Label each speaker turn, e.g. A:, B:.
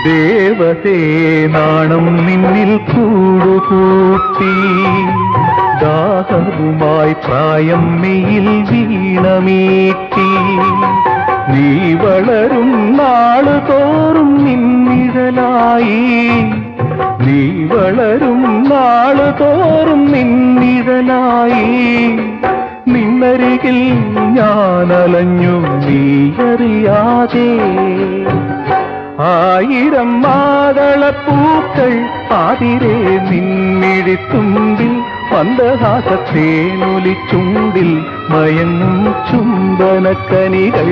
A: ദേവതേ നാണം നിന്നിൽ കൂടുകൂട്ടി ദാഹവുമായി പ്രായം മെയിൽ വീണമീട്ടി നീ വളരും നാള് തോറും നിന്നിഴലായി നീ വളരും നാള് തോറും നിന്നിഴലായി നിന്നരികിൽ ഞാനലഞ്ഞു നീയറിയാതെ ആയിരം മാതളപ്പൂക്കൾ ആതിരേ നിന്നിഴിത്തുമ്പിൽ മന്ദഹാസത്തേനൊലിച്ചുണ്ടിൽ മയങ്ങും ചുംബനക്കനികൾ